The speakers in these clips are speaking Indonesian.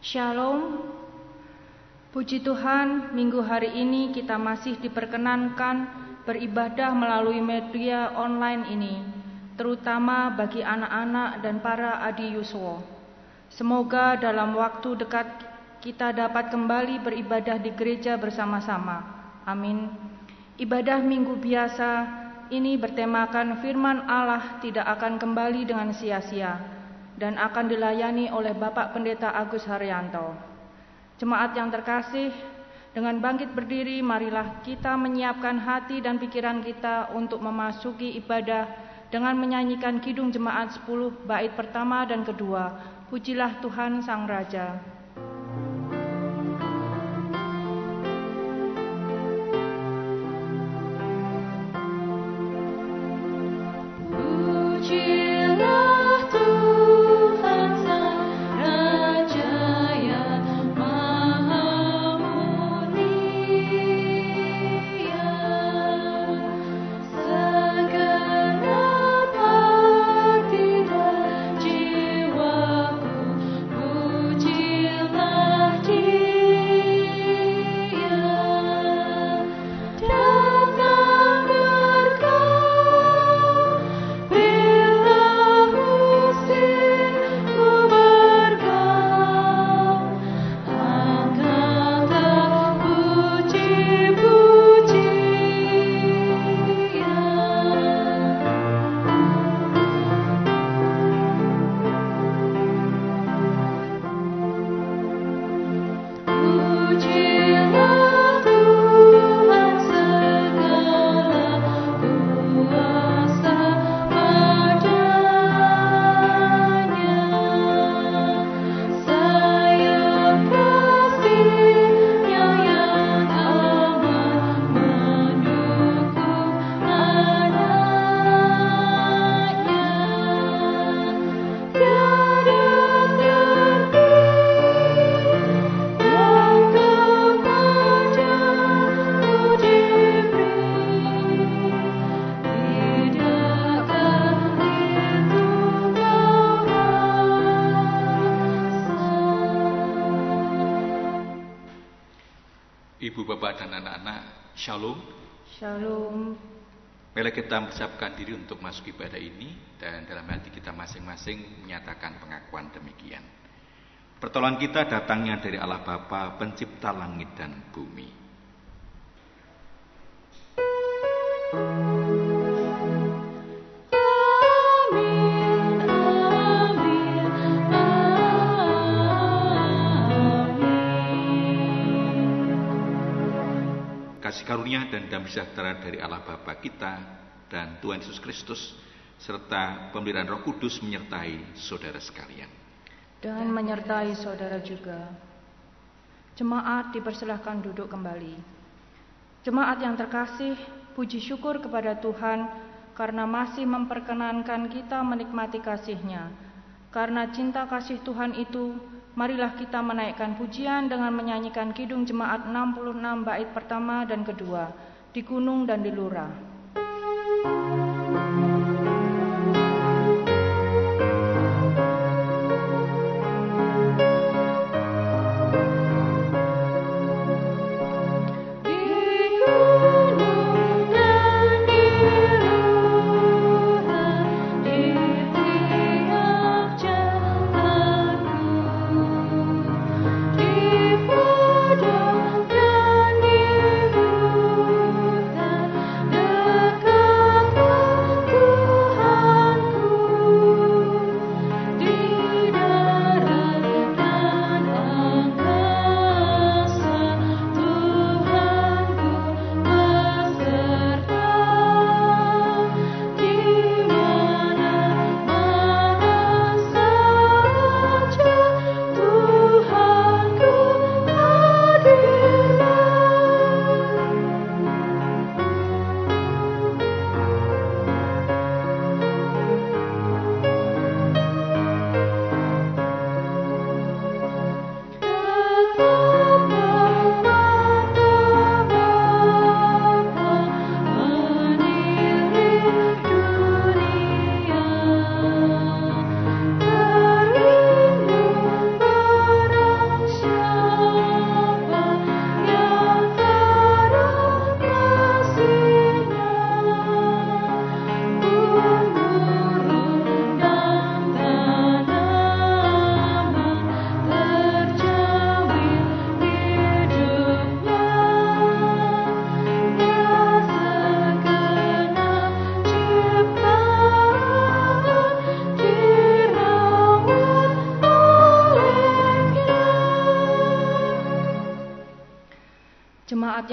Shalom. Puji Tuhan, minggu hari ini kita masih diperkenankan beribadah melalui media online ini, terutama bagi anak-anak dan para adiyuswa. Semoga dalam waktu dekat kita dapat kembali beribadah di gereja bersama-sama. Amin. Ibadah minggu biasa ini bertemakan firman Allah tidak akan kembali dengan sia-sia dan akan dilayani oleh Bapak Pendeta Agus Haryanto. Jemaat yang terkasih, dengan bangkit berdiri, marilah kita menyiapkan hati dan pikiran kita untuk memasuki ibadah dengan menyanyikan Kidung Jemaat 10 bait pertama dan kedua. Pujilah Tuhan Sang Raja. Ibu, Bapak, dan anak-anak, Shalom. Shalom. Mari kita mempersiapkan diri untuk masuk ibadah ini, dan dalam hati kita masing-masing menyatakan pengakuan demikian. Pertolongan kita datangnya dari Allah Bapa, pencipta langit dan bumi. Kasih karunia dan damai sejahtera dari Allah Bapa kita dan Tuhan Yesus Kristus serta pemeliharaan Roh Kudus menyertai saudara sekalian. Dan menyertai saudara juga. Jemaat dipersilahkan duduk kembali. Jemaat yang terkasih, puji syukur kepada Tuhan karena masih memperkenankan kita menikmati kasih-Nya. Karena cinta kasih Tuhan itu, marilah kita menaikkan pujian dengan menyanyikan Kidung Jemaat 66 bait pertama dan kedua, di gunung dan di lurah. Dan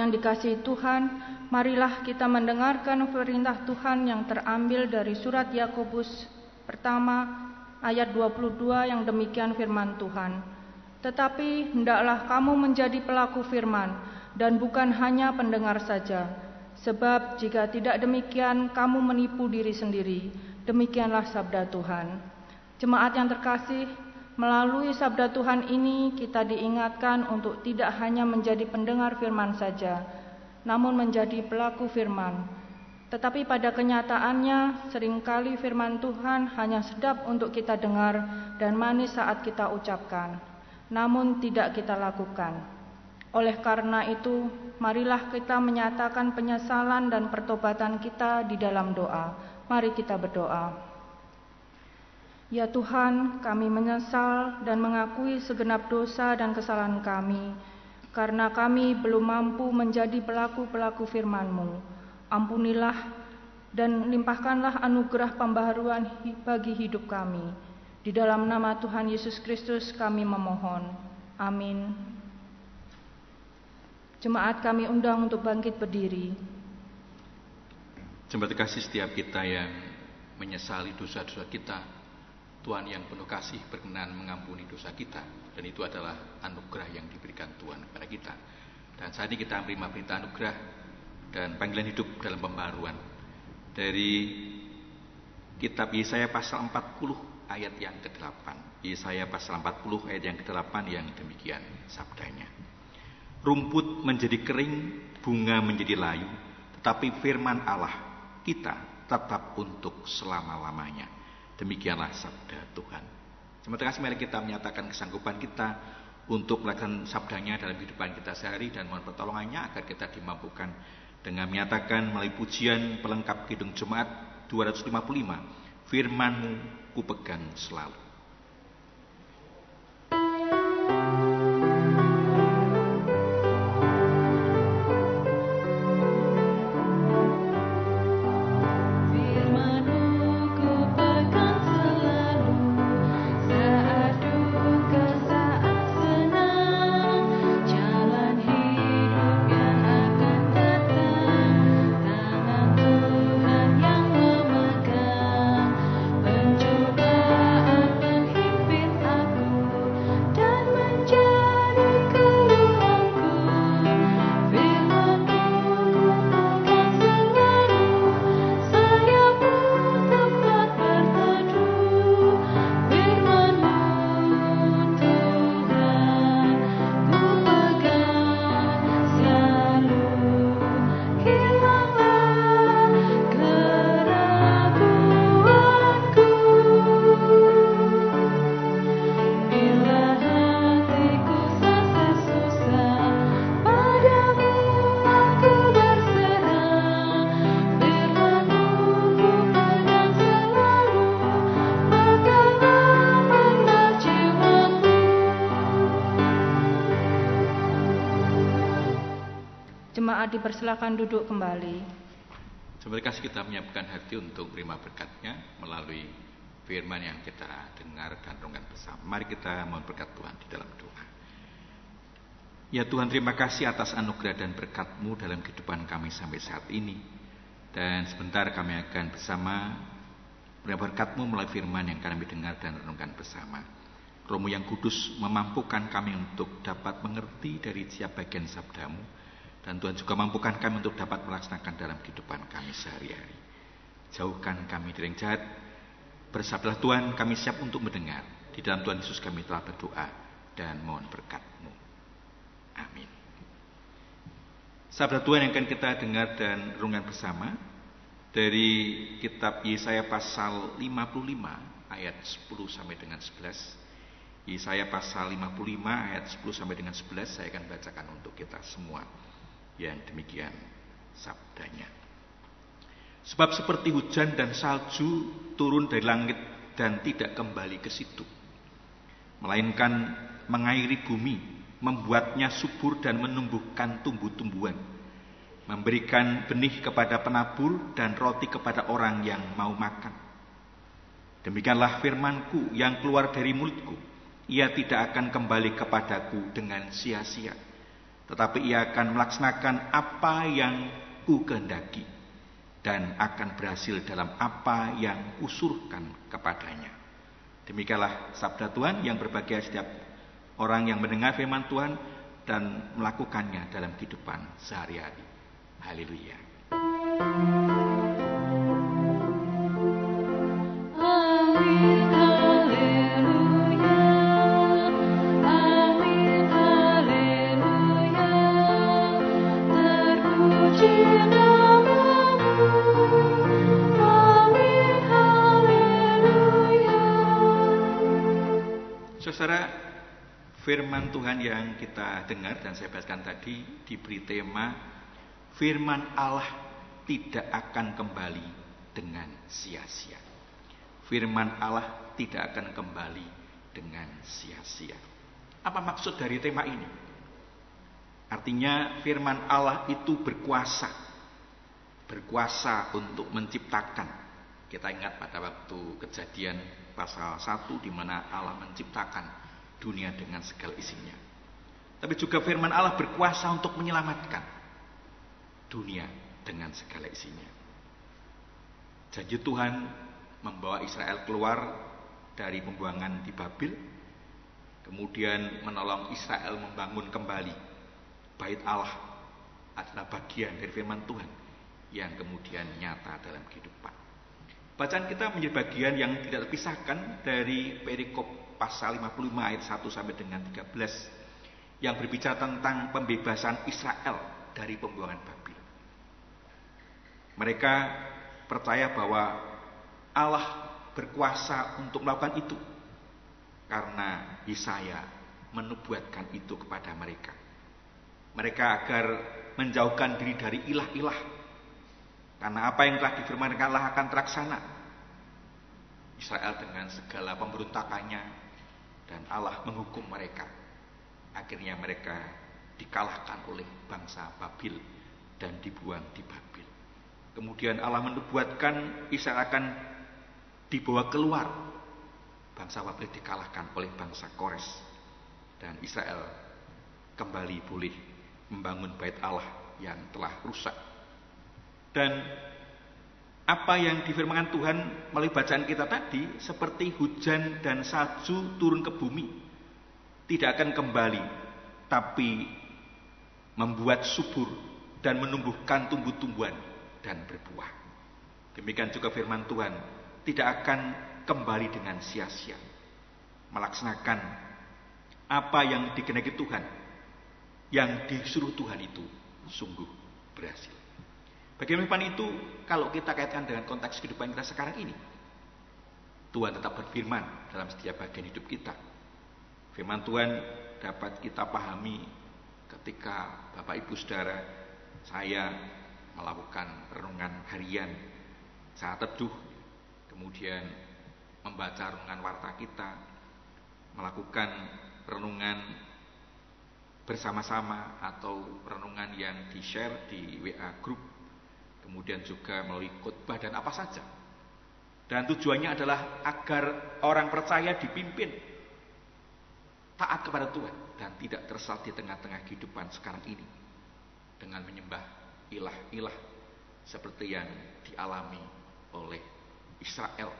yang dikasihi Tuhan, marilah kita mendengarkan perintah Tuhan yang terambil dari surat Yakobus pertama ayat 22 yang demikian firman Tuhan. Tetapi hendaklah kamu menjadi pelaku firman dan bukan hanya pendengar saja. Sebab jika tidak demikian kamu menipu diri sendiri. Demikianlah sabda Tuhan. Jemaat yang terkasih, melalui sabda Tuhan ini kita diingatkan untuk tidak hanya menjadi pendengar firman saja, namun menjadi pelaku firman. Tetapi pada kenyataannya seringkali firman Tuhan hanya sedap untuk kita dengar dan manis saat kita ucapkan, namun tidak kita lakukan. Oleh karena itu, marilah kita menyatakan penyesalan dan pertobatan kita di dalam doa. Mari kita berdoa. Ya Tuhan, kami menyesal dan mengakui segenap dosa dan kesalahan kami, karena kami belum mampu menjadi pelaku-pelaku firman-Mu. Ampunilah dan limpahkanlah anugerah pembaharuan bagi hidup kami. Di dalam nama Tuhan Yesus Kristus kami memohon. Amin. Jemaat kami undang untuk bangkit berdiri. Jemaat kasih, setiap kita yang menyesali dosa-dosa kita, Tuhan yang penuh kasih berkenan mengampuni dosa kita, dan itu adalah anugerah yang diberikan Tuhan kepada kita. Dan saat ini kita menerima perintah anugerah dan panggilan hidup dalam pembaharuan dari kitab Yesaya pasal 40 ayat yang ke-8. Yesaya pasal 40 ayat yang ke-8 yang demikian sabdanya. Rumput menjadi kering, bunga menjadi layu, tetapi firman Allah kita tetap untuk selama-lamanya. Demikianlah sabda Tuhan. Terima kasih, mari kita menyatakan kesanggupan kita untuk melakukan sabdanya dalam kehidupan kita sehari, dan mohon pertolongannya agar kita dimampukan dengan menyatakan melalui pujian pelengkap Kidung Jemaat 255, firman-Mu kupegang selalu. Dipersilakan duduk kembali. Terima kasih, kita menyiapkan hati untuk menerima berkat-Nya melalui firman yang kita dengar dan renungkan bersama. Mari kita mohon berkat Tuhan di dalam doa. Ya Tuhan, terima kasih atas anugerah dan berkat-Mu dalam kehidupan kami sampai saat ini. Dan sebentar kami akan bersama menerima berkat-Mu melalui firman yang kami dengar dan renungkan bersama. Roh-Mu yang kudus memampukan kami untuk dapat mengerti dari setiap bagian sabda-Mu. Dan Tuhan juga mampukan kami untuk dapat melaksanakan dalam kehidupan kami sehari-hari. Jauhkan kami dari yang jahat. Bersabdalah Tuhan, kami siap untuk mendengar. Di dalam Tuhan Yesus kami telah berdoa dan mohon berkat-Mu. Amin. Sabda Tuhan yang akan kita dengar dan renungkan bersama dari kitab Yesaya pasal 55 ayat 10 sampai dengan 11. Yesaya pasal 55 ayat 10 sampai dengan 11 saya akan bacakan untuk kita semua. Yang demikian sabdanya. Sebab seperti hujan dan salju turun dari langit dan tidak kembali ke situ, melainkan mengairi bumi, membuatnya subur dan menumbuhkan tumbuh-tumbuhan, memberikan benih kepada penabur dan roti kepada orang yang mau makan. Demikianlah firman-Ku yang keluar dari mulut-Ku, ia tidak akan kembali kepadaku dengan sia-sia, tetapi ia akan melaksanakan apa yang kukehendaki dan akan berhasil dalam apa yang kusuruhkan kepadanya. Demikianlah sabda Tuhan yang berbahagia setiap orang yang mendengar firman Tuhan dan melakukannya dalam kehidupan sehari-hari. Haleluya. Amin, haleluya. Amin, haleluya. Terpuji namamu. Amin, haleluya. Saudara, firman Tuhan yang kita dengar dan saya bacakan tadi diberi tema firman Allah tidak akan kembali dengan sia-sia. Firman Allah tidak akan kembali dengan sia-sia. Apa maksud dari tema ini? Artinya firman Allah itu berkuasa. Berkuasa untuk menciptakan. Kita ingat pada waktu Kejadian pasal 1 di mana Allah menciptakan dunia dengan segala isinya. Tapi juga firman Allah berkuasa untuk menyelamatkan dunia dengan segala isinya. Janji Tuhan membawa Israel keluar dari pembuangan di Babil, kemudian menolong Israel membangun kembali bait Allah adalah bagian dari firman Tuhan yang kemudian nyata dalam kehidupan. Bacaan kita menjadi bagian yang tidak terpisahkan dari perikop pasal 55 ayat 1 sampai dengan 13 yang berbicara tentang pembebasan Israel dari pembuangan Babil. Mereka percaya bahwa Allah berkuasa untuk melakukan itu karena Yesaya menubuatkan itu kepada mereka. Mereka agar menjauhkan diri dari ilah-ilah, karena apa yang telah difirmankan Allah akan terlaksana. Israel dengan segala pemberontakannya dan Allah menghukum mereka. Akhirnya mereka dikalahkan oleh bangsa Babil dan dibuang di Babil. Kemudian Allah menubuatkan Israel akan dibawa keluar. Bangsa Babil dikalahkan oleh bangsa Kores dan Israel kembali boleh membangun bait Allah yang telah rusak. Dan apa yang difirmankan Tuhan melalui bacaan kita tadi, seperti hujan dan salju turun ke bumi, tidak akan kembali, tapi membuat subur dan menumbuhkan tumbuh-tumbuhan dan berbuah. Demikian juga firman Tuhan tidak akan kembali dengan sia-sia, melaksanakan apa yang dikehendaki Tuhan, yang disuruh Tuhan itu sungguh berhasil. Bagaimana itu kalau kita kaitkan dengan konteks kehidupan kita sekarang ini? Tuhan tetap berfirman dalam setiap bagian hidup kita. Firman Tuhan dapat kita pahami ketika Bapak Ibu Saudara saya melakukan renungan harian saat teduh, kemudian membaca renungan warta kita, melakukan renungan bersama-sama atau renungan yang di-share di WA group, kemudian juga melalui khotbah dan apa saja. Dan tujuannya adalah agar orang percaya dipimpin taat kepada Tuhan dan tidak tersesat di tengah-tengah kehidupan sekarang ini dengan menyembah ilah-ilah seperti yang dialami oleh Israel,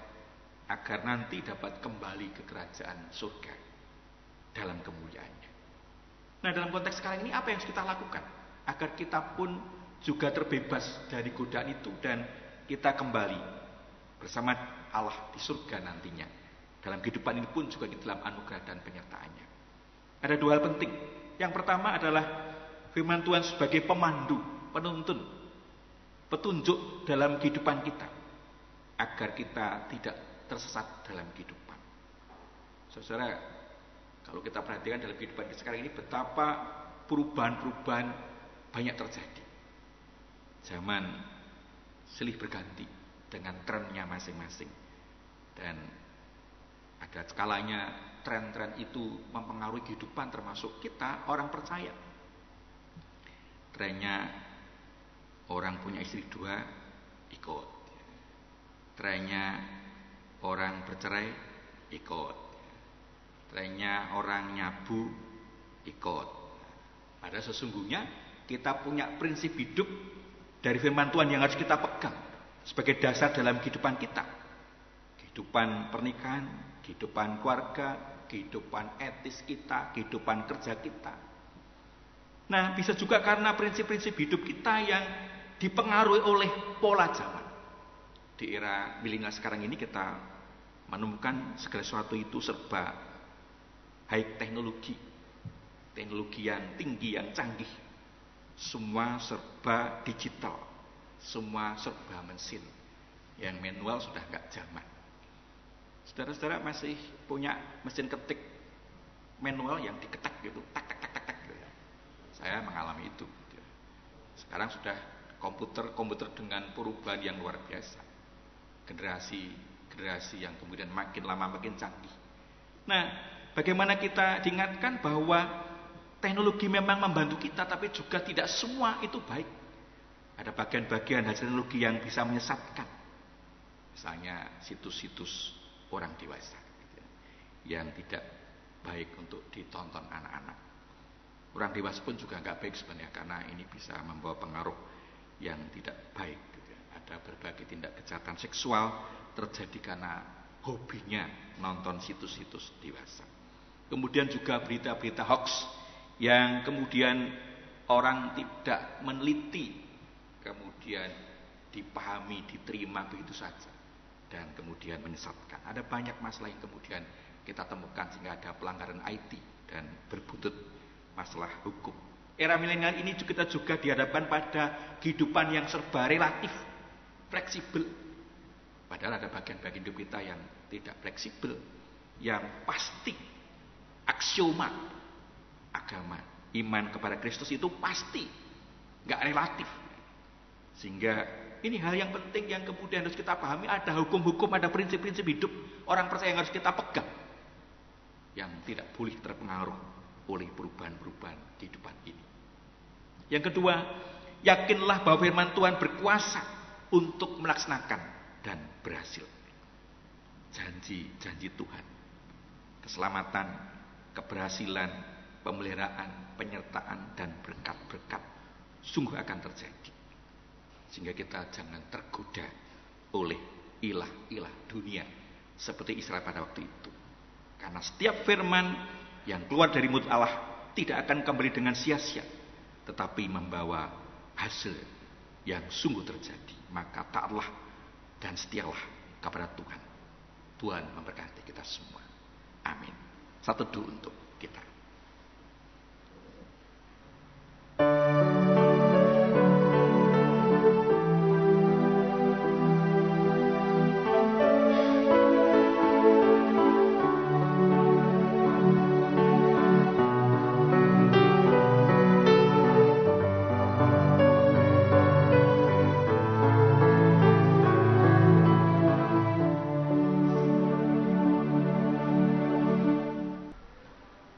agar nanti dapat kembali ke kerajaan surga dalam kemuliaannya. Nah, dalam konteks sekarang ini apa yang harus kita lakukan agar kita pun juga terbebas dari godaan itu dan kita kembali bersama Allah di surga nantinya. Dalam kehidupan ini pun juga di dalam anugerah dan penyertaannya. Ada dua hal penting. Yang pertama adalah firman Tuhan sebagai pemandu, penuntun, petunjuk dalam kehidupan kita, agar kita tidak tersesat dalam kehidupan. Saudara, kalau kita perhatikan dalam kehidupan kita sekarang ini, betapa perubahan-perubahan banyak terjadi. Zaman silih berganti dengan trennya masing-masing, dan ada skalanya tren-tren itu mempengaruhi kehidupan termasuk kita orang percaya. Trennya orang punya istri 2 ikut, trennya orang bercerai ikut, trennya orang nyabu ikut, Padahal sesungguhnya kita punya prinsip hidup dari firman Tuhan yang harus kita pegang sebagai dasar dalam kehidupan kita. Kehidupan pernikahan, kehidupan keluarga, kehidupan etis kita, kehidupan kerja kita. Nah, bisa juga karena prinsip-prinsip hidup kita yang dipengaruhi oleh pola zaman. Di era milenial sekarang ini kita menemukan segala sesuatu itu serba high teknologi. Teknologi yang tinggi, yang canggih. Semua serba digital. Semua serba mesin. Yang manual sudah enggak zaman. Saudara-saudara masih punya mesin ketik manual yang diketak gitu, tak tak tak tak tak gitu ya. Saya mengalami itu. Gitu ya. Sekarang sudah komputer dengan perubahan yang luar biasa. Generasi yang kemudian makin lama makin canggih. Nah, bagaimana kita diingatkan bahwa teknologi memang membantu kita, tapi juga tidak semua itu baik. Ada bagian-bagian hasil teknologi yang bisa menyesatkan. Misalnya situs-situs orang dewasa gitu ya, yang tidak baik untuk ditonton anak-anak. Orang dewasa pun juga nggak baik sebenarnya, karena ini bisa membawa pengaruh yang tidak baik gitu ya. Ada berbagai tindak kejahatan seksual terjadi karena hobinya nonton situs-situs dewasa. Kemudian juga berita-berita hoax yang kemudian orang tidak meneliti, kemudian dipahami, diterima begitu saja, dan kemudian menyesatkan. Ada banyak masalah yang kemudian kita temukan sehingga ada pelanggaran IT dan berbuntut masalah hukum. Era milenial ini kita juga dihadapkan pada kehidupan yang serba relatif, fleksibel. Padahal ada bagian-bagian hidup kita yang tidak fleksibel, yang pasti, aksioma agama, iman kepada Kristus itu pasti, nggak relatif. Sehingga ini hal yang penting yang kemudian harus kita pahami. Ada hukum-hukum, ada prinsip-prinsip hidup orang percaya yang harus kita pegang, yang tidak boleh terpengaruh oleh perubahan-perubahan kehidupan ini. Yang kedua, yakinlah bahwa firman Tuhan berkuasa untuk melaksanakan dan berhasil. Janji-janji Tuhan, keselamatan, keberhasilan, pemeliharaan, penyertaan, dan berkat-berkat sungguh akan terjadi. Sehingga kita jangan tergoda oleh ilah-ilah dunia seperti Israel pada waktu itu. Karena setiap firman yang keluar dari mulut Allah tidak akan kembali dengan sia-sia, tetapi membawa hasil yang sungguh terjadi. Maka taatlah dan setialah kepada Tuhan. Tuhan memberkati kita semua. Amin. Satu doa untuk kita.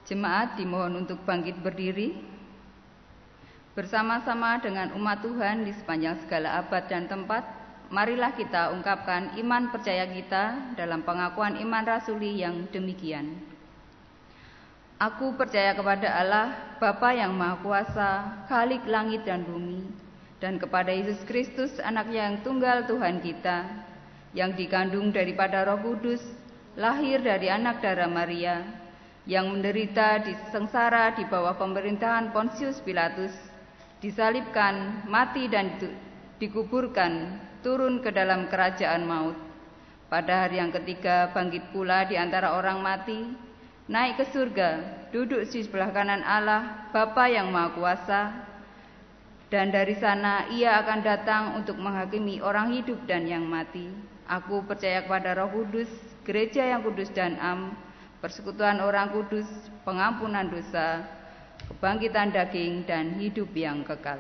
Jemaat dimohon untuk bangkit berdiri. Bersama-sama dengan umat Tuhan di sepanjang segala abad dan tempat, marilah kita ungkapkan iman percaya kita dalam pengakuan iman rasuli yang demikian. Aku percaya kepada Allah, Bapa yang Maha Kuasa, Khalik langit dan bumi, dan kepada Yesus Kristus, Anak yang tunggal Tuhan kita, yang dikandung daripada Roh Kudus, lahir dari anak darah Maria, yang menderita sengsara di bawah pemerintahan Pontius Pilatus, disalibkan, mati dan dikuburkan, turun ke dalam kerajaan maut. Pada hari yang ketiga bangkit pula di antara orang mati, naik ke surga, duduk di sebelah kanan Allah, Bapa yang Maha Kuasa, dan dari sana ia akan datang untuk menghakimi orang hidup dan yang mati. Aku percaya kepada Roh Kudus, gereja yang kudus dan am, persekutuan orang kudus, pengampunan dosa, kebangkitan daging, dan hidup yang kekal.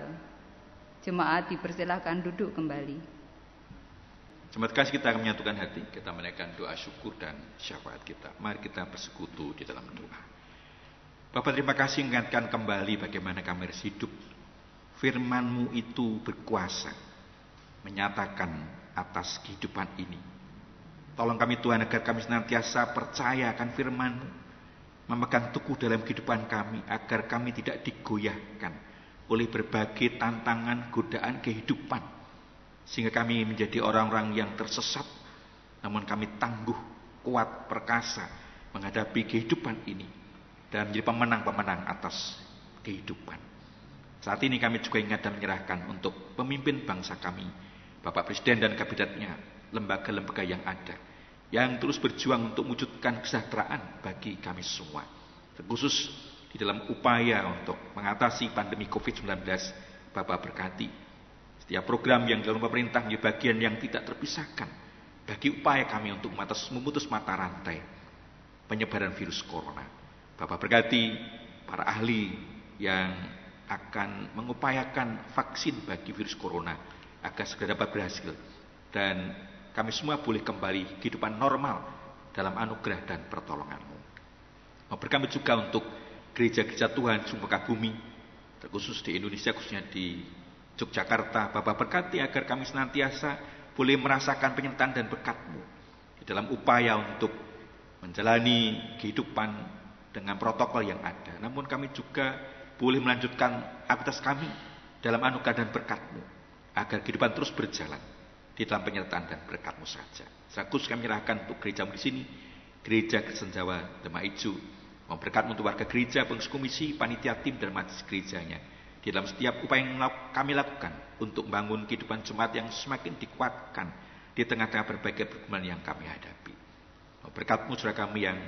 Jemaat dipersilahkan duduk kembali. Jemaat kasih, kita akan menyatukan hati, kita menaikkan doa syukur dan syafaat kita. Mari kita bersekutu di dalam doa. Bapa, terima kasih mengingatkan kembali bagaimana kami harus hidup. Firman-Mu itu berkuasa menyatakan atas kehidupan ini. Tolong kami Tuhan agar kami senantiasa percaya akan firman-Mu. memegang teguh dalam kehidupan kami, agar kami tidak digoyahkan oleh berbagai tantangan, godaan kehidupan, sehingga kami menjadi orang-orang yang tersesat, namun kami tangguh, kuat, perkasa menghadapi kehidupan ini dan menjadi pemenang-pemenang atas kehidupan. Saat ini kami juga ingat dan menyerahkan untuk pemimpin bangsa kami, Bapak Presiden dan kabinetnya, lembaga-lembaga yang ada, yang terus berjuang untuk mewujudkan kesejahteraan bagi kami semua, terkhusus di dalam upaya untuk mengatasi pandemi COVID-19. Bapak berkati setiap program yang dilakukan pemerintah menjadi bagian yang tidak terpisahkan bagi upaya kami untuk memutus mata rantai penyebaran virus corona. Bapak berkati para ahli yang akan mengupayakan vaksin bagi virus corona agar segera dapat berhasil, dan kami semua boleh kembali kehidupan normal dalam anugerah dan pertolongan-Mu. Berkami juga untuk gereja-gereja Tuhan sumber bumi, terkhusus di Indonesia, khususnya di Yogyakarta. Bapak berkati agar kami senantiasa boleh merasakan penyertaan dan berkat-Mu di dalam upaya untuk menjalani kehidupan dengan protokol yang ada. Namun kami juga boleh melanjutkan aktivitas kami dalam anugerah dan berkat-Mu, agar kehidupan terus berjalan di dalam penyertaan dan berkat-Mu saja. Khusus kami menyerahkan untuk gereja di sini, Gereja Kristen Jawa Demak Ijo, berkat-Mu untuk warga gereja, pengurus komisi, panitia tim dan majelis gerejanya, di dalam setiap upaya yang kami lakukan untuk membangun kehidupan jemaat yang semakin dikuatkan di tengah-tengah berbagai pergumulan yang kami hadapi. Berkat-Mu saudara kami yang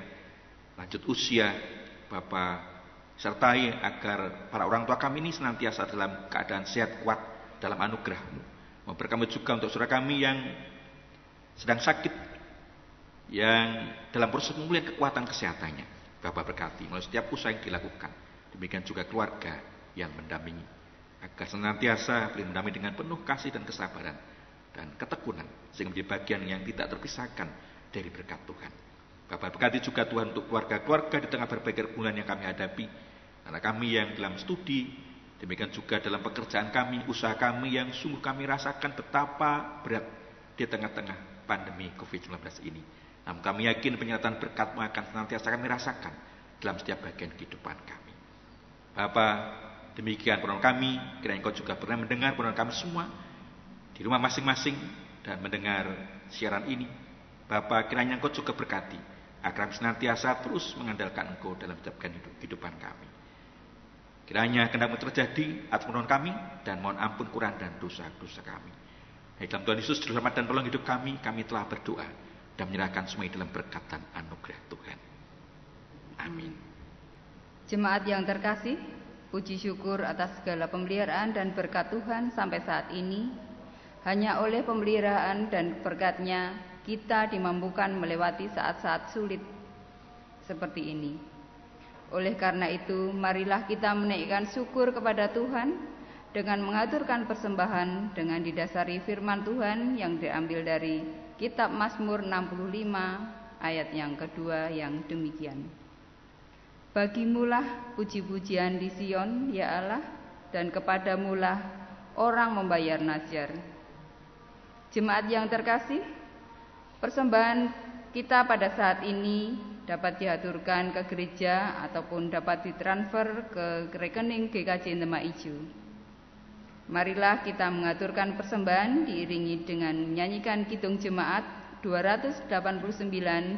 lanjut usia, Bapak sertai agar para orang tua kami ini senantiasa dalam keadaan sehat, kuat dalam anugerah-Mu. Berkat-Mu juga untuk saudara kami yang sedang sakit, yang dalam proses pemulihan kekuatan kesehatannya. Bapak berkati melalui setiap usaha yang dilakukan. Demikian juga keluarga yang mendampingi, agar senantiasa boleh mendampingi dengan penuh kasih dan kesabaran dan ketekunan, sehingga menjadi bagian yang tidak terpisahkan dari berkat Tuhan. Bapak berkati juga Tuhan untuk keluarga-keluarga di tengah berbagai pergumulan yang kami hadapi, anak kami yang dalam studi, demikian juga dalam pekerjaan kami, usaha kami yang sungguh kami rasakan betapa berat di tengah-tengah pandemi COVID-19 ini. Namun kami yakin penyertaan berkat-Mu akan senantiasa kami rasakan dalam setiap bagian kehidupan kami. Bapak, demikian permohonan kami, kiranya Engkau juga pernah mendengar permohonan kami semua di rumah masing-masing dan mendengar siaran ini. Bapak, kiranya Engkau juga berkati agar kami senantiasa terus mengandalkan Engkau dalam setiap kehidupan kami. Kiranya kehendak-Mu terjadi atas permohonan kami, dan mohon ampun kurang dan dosa-dosa kami. Dalam Tuhan Yesus, Juru Selamat dan Tolong hidup kami telah berdoa dan menyerahkan semua dalam berkat dan anugerah Tuhan. Amin. Jemaat yang terkasih, puji syukur atas segala pemeliharaan dan berkat Tuhan sampai saat ini. Hanya oleh pemeliharaan dan berkat-Nya kita dimampukan melewati saat-saat sulit seperti ini. Oleh karena itu, marilah kita menaikkan syukur kepada Tuhan dengan mengaturkan persembahan dengan didasari firman Tuhan yang diambil dari Kitab Mazmur 65 ayat yang kedua yang demikian. Bagimulah puji-pujian di Sion, ya Allah, dan kepadamulah orang membayar najar. Jemaat yang terkasih, persembahan kita pada saat ini dapat diaturkan ke gereja ataupun dapat ditransfer ke rekening GKJ Demak Ijo. Marilah kita mengaturkan persembahan diiringi dengan menyanyikan kidung jemaat 289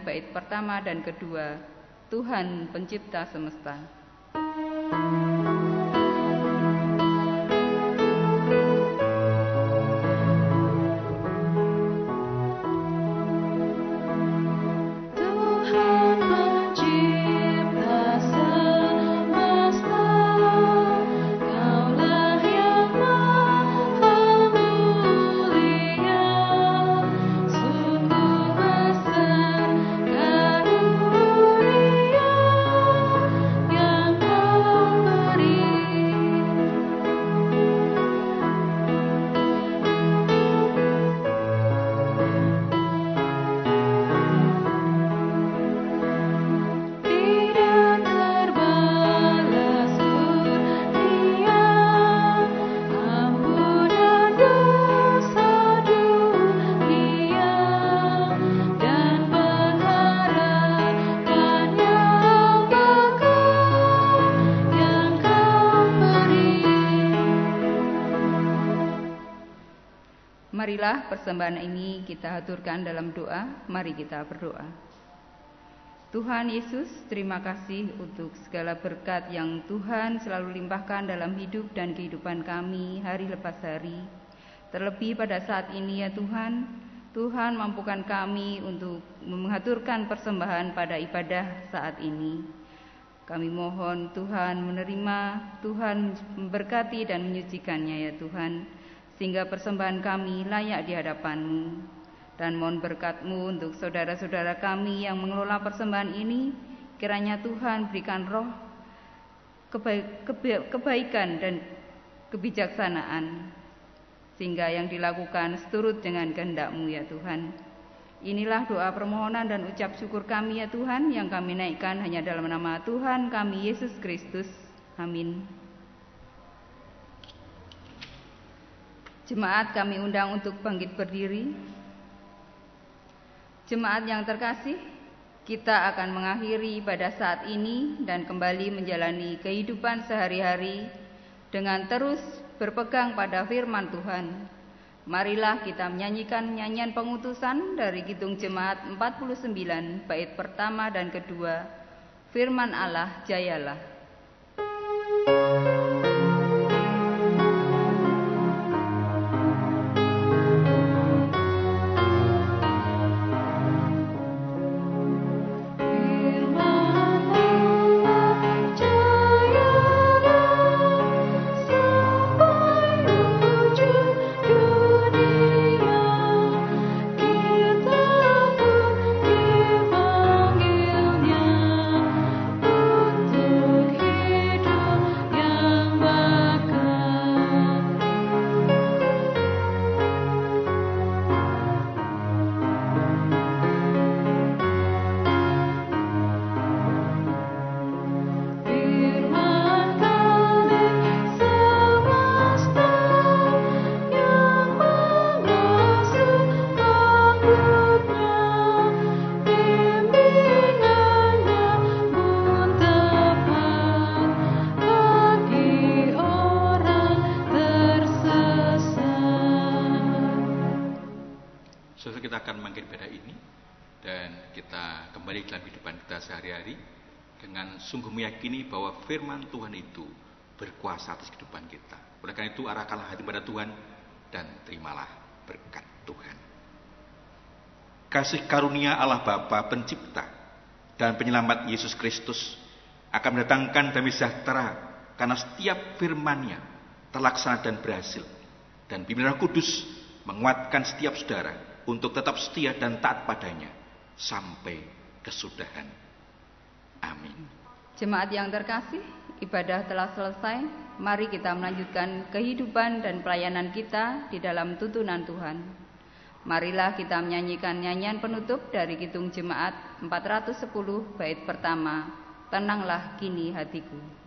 bait pertama dan kedua, Tuhan Pencipta Semesta. Yang Marilah persembahan ini kita haturkan dalam doa. Mari kita berdoa. Tuhan Yesus, terima kasih untuk segala berkat yang Tuhan selalu limpahkan dalam hidup dan kehidupan kami hari lepas hari. Terlebih pada saat ini ya Tuhan, Tuhan mampukan kami untuk mengaturkan persembahan pada ibadah saat ini. Kami mohon Tuhan menerima, Tuhan memberkati dan menyucikannya ya Tuhan, sehingga persembahan kami layak di hadapan-Mu. Dan mohon berkat-Mu untuk saudara-saudara kami yang mengelola persembahan ini, kiranya Tuhan berikan roh kebaikan dan kebijaksanaan, sehingga yang dilakukan seturut dengan kehendak-Mu ya Tuhan. Inilah doa permohonan dan ucap syukur kami ya Tuhan, yang kami naikkan hanya dalam nama Tuhan kami Yesus Kristus. Amin. Jemaat kami undang untuk bangkit berdiri. Jemaat yang terkasih, kita akan mengakhiri pada saat ini dan kembali menjalani kehidupan sehari-hari dengan terus berpegang pada firman Tuhan. Marilah kita menyanyikan nyanyian pengutusan dari Kidung Jemaat 49, bait pertama dan kedua, Firman Allah Jayalah. Kita akan mengakhiri ibadah ini dan kita kembali dalam kehidupan kita sehari-hari dengan sungguh meyakini bahwa firman Tuhan itu berkuasa atas kehidupan kita. Oleh karena itu arahkanlah hati pada Tuhan dan terimalah berkat Tuhan. Kasih karunia Allah Bapa Pencipta dan Penyelamat Yesus Kristus akan mendatangkan damai sejahtera karena setiap firman-Nya terlaksana dan berhasil, dan bimbingan Roh Kudus menguatkan setiap saudara untuk tetap setia dan taat padanya sampai kesudahan. Amin. Jemaat yang terkasih, ibadah telah selesai. Mari kita melanjutkan kehidupan dan pelayanan kita di dalam tuntunan Tuhan. Marilah kita menyanyikan nyanyian penutup dari Kidung Jemaat 410 bait pertama, Tenanglah Kini Hatiku.